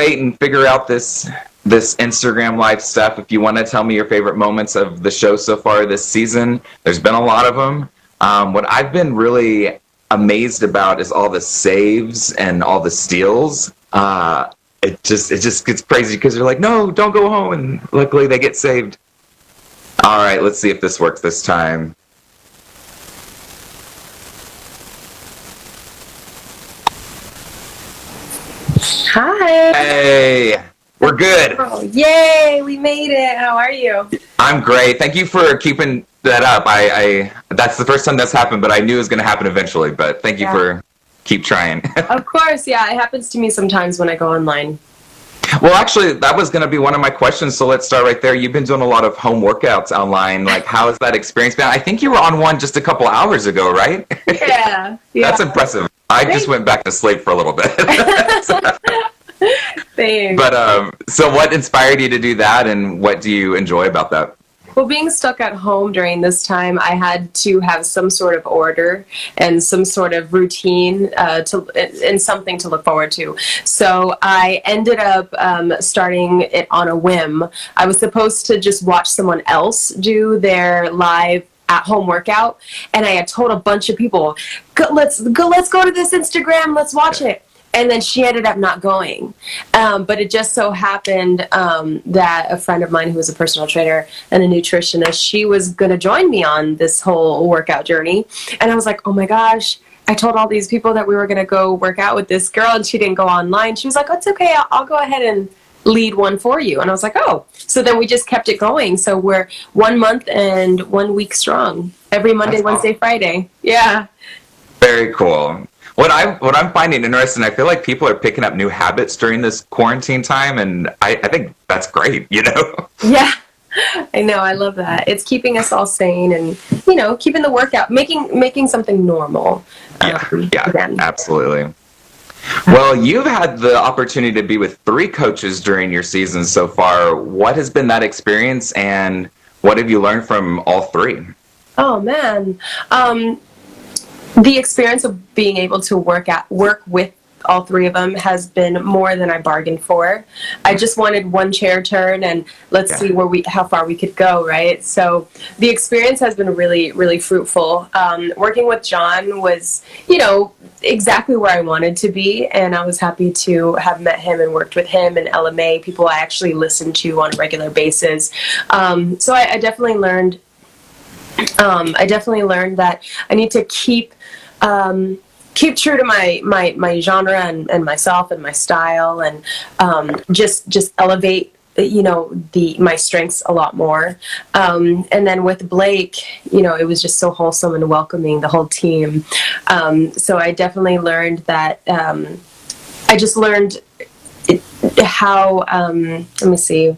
wait and figure out this Instagram live stuff. If you want to tell me your favorite moments of the show so far this season, there's been a lot of them. What I've been really amazed about is all the saves and all the steals. It just gets crazy because you're like, no, don't go home, and luckily they get saved. All right, let's see if this works this time. Hi. Hey, we're good. Oh, yay, we made it. How are you? I'm great. Thank you for keeping that up. I that's the first time that's happened, but I knew it was going to happen eventually. But thank you for keep trying. Of course, yeah. It happens to me sometimes when I go online. Well, actually, that was going to be one of my questions, so let's start right there. You've been doing a lot of home workouts online. Like, how has that experience been? I think you were on one just a couple hours ago, right? Yeah. That's impressive. I just went back to sleep for a little bit. Thanks. But, so what inspired you to do that, and what do you enjoy about that? Well, being stuck at home during this time, I had to have some sort of order and some sort of routine and something to look forward to. So I ended up starting it on a whim. I was supposed to just watch someone else do their live at-home workout, and I had told a bunch of people, let's go to this Instagram, let's watch it. And then she ended up not going. But it just so happened that a friend of mine who was a personal trainer and a nutritionist, she was going to join me on this whole workout journey. And I was like, oh my gosh, I told all these people that we were going to go work out with this girl, and she didn't go online. She was like, oh, it's okay, I'll go ahead and lead one for you. And I was like, oh. So then we just kept it going. So we're 1 month and 1 week strong. Every Monday, Wednesday, Friday. Yeah. Very cool. What I'm finding interesting, I feel like people are picking up new habits during this quarantine time, and I think that's great, you know? Yeah, I know. I love that. It's keeping us all sane and, keeping the workout, making something normal. Yeah, again. Absolutely. Well, you've had the opportunity to be with 3 coaches during your season so far. What has been that experience, and what have you learned from all 3? Oh, man. The experience of being able to work with all 3 of them has been more than I bargained for. I just wanted one chair turn, and let's see how far we could go, right? So the experience has been really, really fruitful. Working with John was, exactly where I wanted to be, and I was happy to have met him and worked with him and LMA, people I actually listen to on a regular basis. So I definitely learned. I definitely learned that I need to keep true to my genre and myself and my style, and just elevate my strengths a lot more. And then with Blake, it was just so wholesome and welcoming, the whole team. So I definitely learned that. I just learned how. Let me see.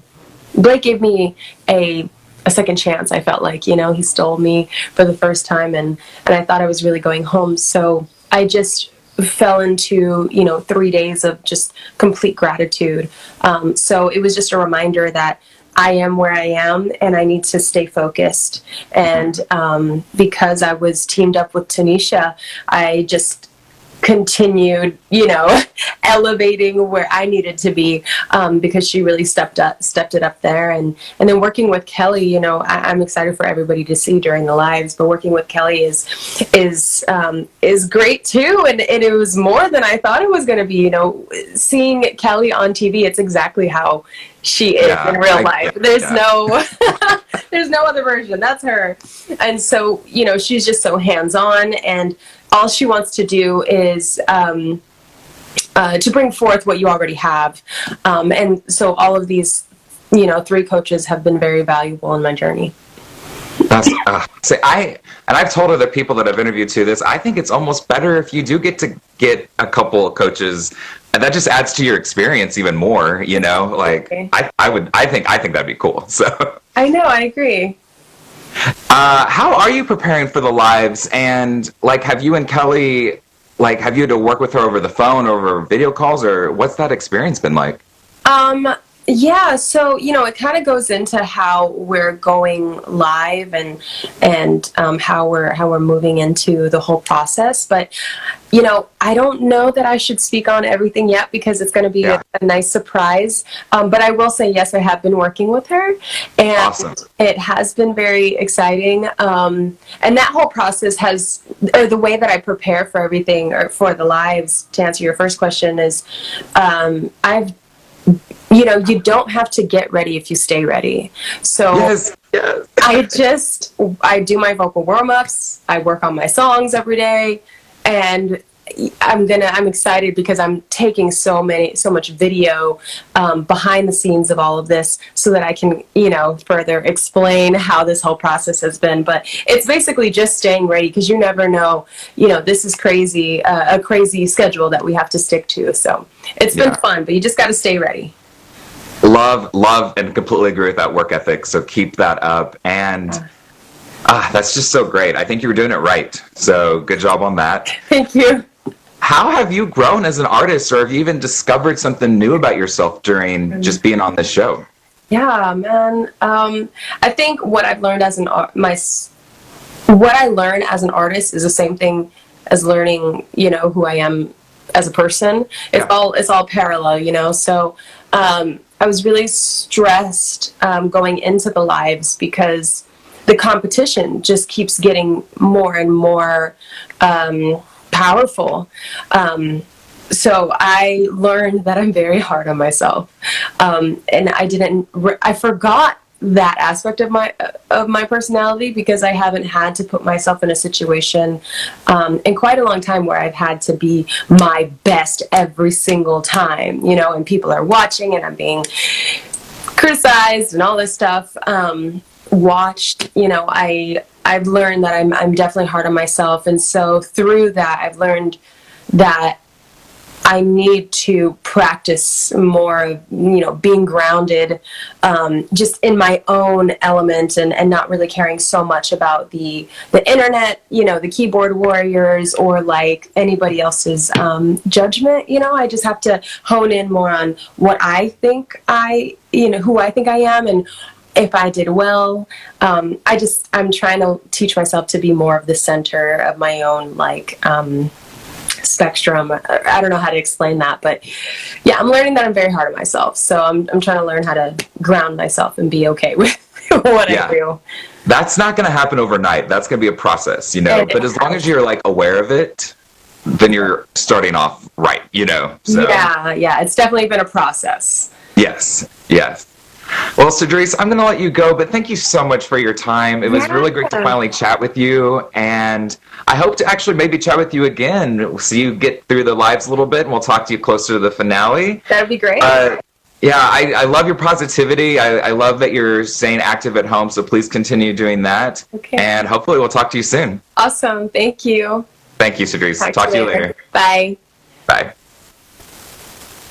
Blake gave me a second chance. I felt like, he stole me for the first time, and I thought I was really going home. So I just fell into, 3 days of just complete gratitude. So it was just a reminder that I am where I am, and I need to stay focused. And because I was teamed up with Tanisha, I just continued, elevating where I needed to be, because she really stepped it up there. And then working with Kelly, I'm excited for everybody to see during the lives, but working with Kelly is great too. And it was more than I thought it was going to be, seeing Kelly on TV, it's exactly how she is in real life. There's no other version. That's her. And so, she's just so hands-on, and all she wants to do is to bring forth what you already have. And so all of these, 3 coaches have been very valuable in my journey. That's I've told other people that I've interviewed to this. I think it's almost better if you do get a couple of coaches, and that just adds to your experience even more. Okay. I think that'd be cool. So I know, I agree. How are you preparing for the lives? And have you and Kelly, have you had to work with her over the phone, over video calls, or what's that experience been like? Yeah, so it kind of goes into how we're going live and how we're moving into the whole process. But I don't know that I should speak on everything yet because it's going to be Yeah. a nice surprise. But I will say yes, I have been working with her, and Awesome. it has been very exciting. And that whole process or the way that I prepare for everything or for the lives. To answer your first question is, I've you don't have to get ready if you stay ready. So Yes. Yes. I do my vocal warm-ups, I work on my songs every day, and I'm excited because I'm taking so much video behind the scenes of all of this so that I can further explain how this whole process has been. But it's basically just staying ready because you never know. This is crazy, a crazy schedule that we have to stick to. So it's been fun, but you just got to stay ready. Love, and completely agree with that work ethic. So keep that up. And that's just so great. I think you were doing it right. So good job on that. Thank you. How have you grown as an artist, or have you even discovered something new about yourself during just being on this show? Yeah, man. I think what I've learned what I learn as an artist is the same thing as learning, who I am as a person. It's all parallel. So I was really stressed going into the lives because the competition just keeps getting more and more powerful. So I learned that I'm very hard on myself, and I forgot that aspect of my personality because I haven't had to put myself in a situation in quite a long time where I've had to be my best every single time, and people are watching and I'm being criticized and all this stuff. I've learned that I'm definitely hard on myself, and so through that I've learned that I need to practice more of, being grounded, just in my own element and not really caring so much about the internet, the keyboard warriors or like anybody else's judgment. I just have to hone in more on what I think who I think I am, and if I did well. I'm trying to teach myself to be more of the center of my own spectrum. I don't know how to explain that, but yeah, I'm learning that I'm very hard on myself. So I'm trying to learn how to ground myself and be okay with what I do. That's not going to happen overnight. That's going to be a process, But as long as you're aware of it, then you're starting off right, So. Yeah, it's definitely been a process. Yes. Well, Cedrice, I'm going to let you go, but thank you so much for your time. It was really great to finally chat with you, and I hope to actually maybe chat with you again so you get through the lives a little bit, and we'll talk to you closer to the finale. That would be great. Yeah, I love your positivity. I love that you're staying active at home, so please continue doing that. Okay. And hopefully we'll talk to you soon. Awesome. Thank you. Thank you, Cedrice. Talk to you later. Bye. Bye.